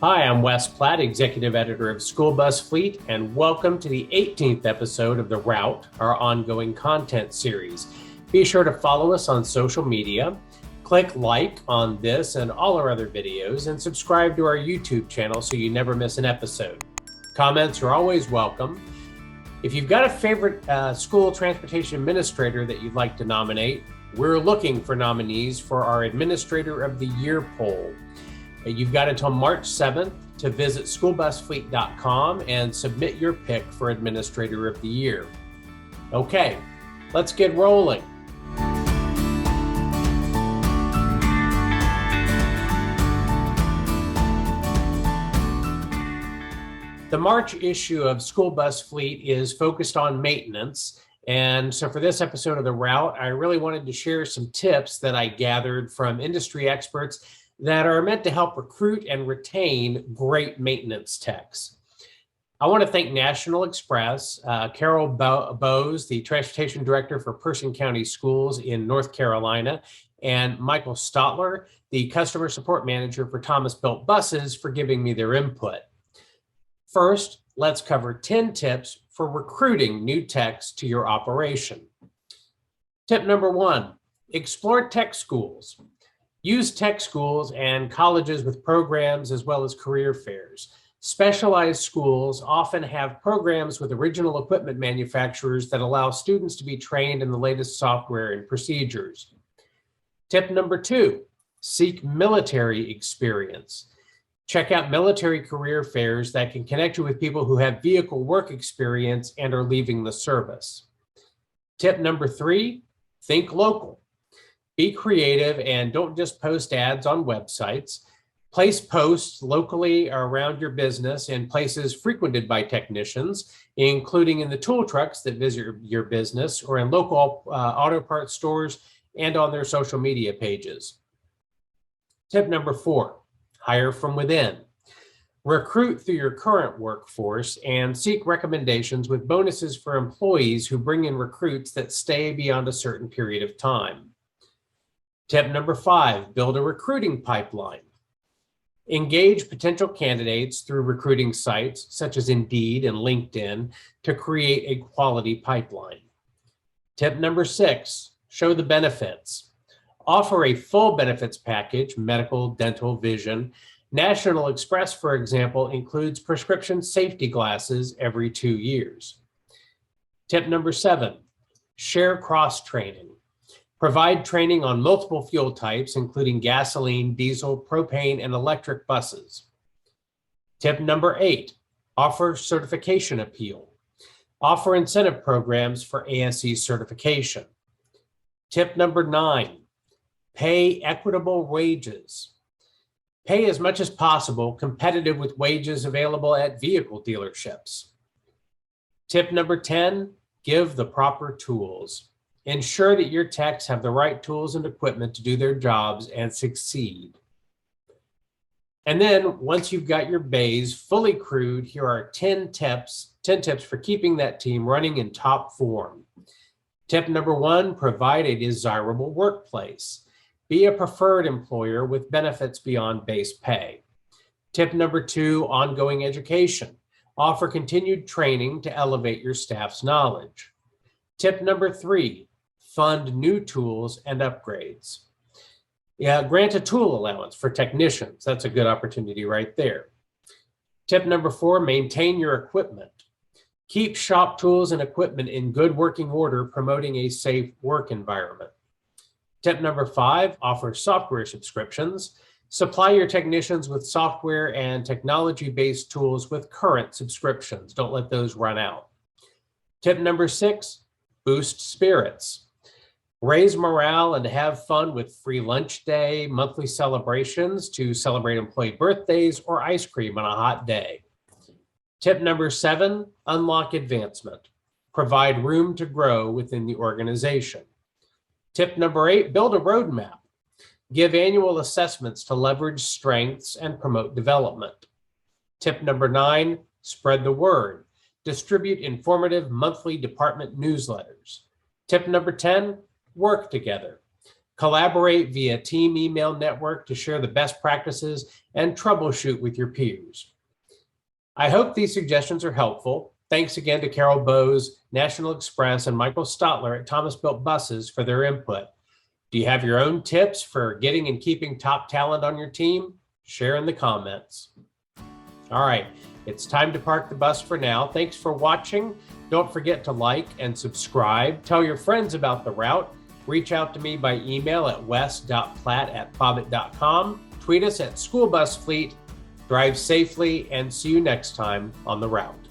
Hi, I'm Wes Platt, Executive Editor of School Bus Fleet, and welcome to the 18th episode of The Route, our ongoing content series. Be sure to follow us on social media, click like on this and all our other videos, and subscribe to our YouTube channel so you never miss an episode. Comments are always welcome. If you've got a favorite school transportation administrator that you'd like to nominate, we're looking for nominees for our Administrator of the Year poll. You've got until March 7th to visit schoolbusfleet.com and submit your pick for Administrator of the Year. Okay, let's get rolling. The March issue of School Bus Fleet is focused on maintenance. And so for this episode of The Route, I really wanted to share some tips that I gathered from industry experts that are meant to help recruit and retain great maintenance techs. I want to thank National Express, Carol Bowes, the Transportation Director for Person County Schools in North Carolina, and Michael Stotler, the Customer Support Manager for Thomas Built Buses, for giving me their input. First, let's cover 10 tips for recruiting new techs to your operation. Tip number 1, explore tech schools. Use tech schools and colleges with programs as well as career fairs. Specialized schools often have programs with original equipment manufacturers that allow students to be trained in the latest software and procedures. Tip number 2, seek military experience. Check out military career fairs that can connect you with people who have vehicle work experience and are leaving the service. Tip number 3, think local. Be creative and don't just post ads on websites. Place posts locally around your business in places frequented by technicians, including in the tool trucks that visit your business or in local auto parts stores and on their social media pages. Tip number 4, hire from within. Recruit through your current workforce and seek recommendations with bonuses for employees who bring in recruits that stay beyond a certain period of time. Tip number 5, build a recruiting pipeline. Engage potential candidates through recruiting sites such as Indeed and LinkedIn to create a quality pipeline. Tip number 6, show the benefits. Offer a full benefits package, medical, dental, vision. National Express, for example, includes prescription safety glasses every 2 years. Tip number 7, share cross-training. Provide training on multiple fuel types, including gasoline, diesel, propane, and electric buses. Tip number 8, offer certification appeal. Offer incentive programs for ASE certification. Tip number 9, pay equitable wages. Pay as much as possible competitive with wages available at vehicle dealerships. Tip number 10, give the proper tools. Ensure that your techs have the right tools and equipment to do their jobs and succeed. And then once you've got your bays fully crewed, here are 10 tips for keeping that team running in top form. Tip number 1, provide a desirable workplace. Be a preferred employer with benefits beyond base pay. Tip number 2, ongoing education. Offer continued training to elevate your staff's knowledge. Tip number 3, fund new tools and upgrades. Grant a tool allowance for technicians. That's a good opportunity right there. Tip number 4, maintain your equipment. Keep shop tools and equipment in good working order, promoting a safe work environment. Tip number 5, offer software subscriptions. Supply your technicians with software and technology-based tools with current subscriptions. Don't let those run out. Tip number 6, boost spirits. Raise morale and have fun with free lunch day, monthly celebrations to celebrate employee birthdays, or ice cream on a hot day. Tip number 7, unlock advancement. Provide room to grow within the organization. Tip number 8, build a roadmap. Give annual assessments to leverage strengths and promote development. Tip number 9, spread the word. Distribute informative monthly department newsletters. Tip number 10, work together. Collaborate via team email network to share the best practices and troubleshoot with your peers. I hope these suggestions are helpful. Thanks again to Carol Bowes, National Express, and Michael Stotler at Thomas Built Buses for their input. Do you have your own tips for getting and keeping top talent on your team? Share in the comments. All right, it's time to park the bus for now. Thanks for watching. Don't forget to like and subscribe. Tell your friends about the route. Reach out to me by email at wes.platt@fobbit.com. Tweet us at schoolbusfleet. Drive safely and see you next time on the route.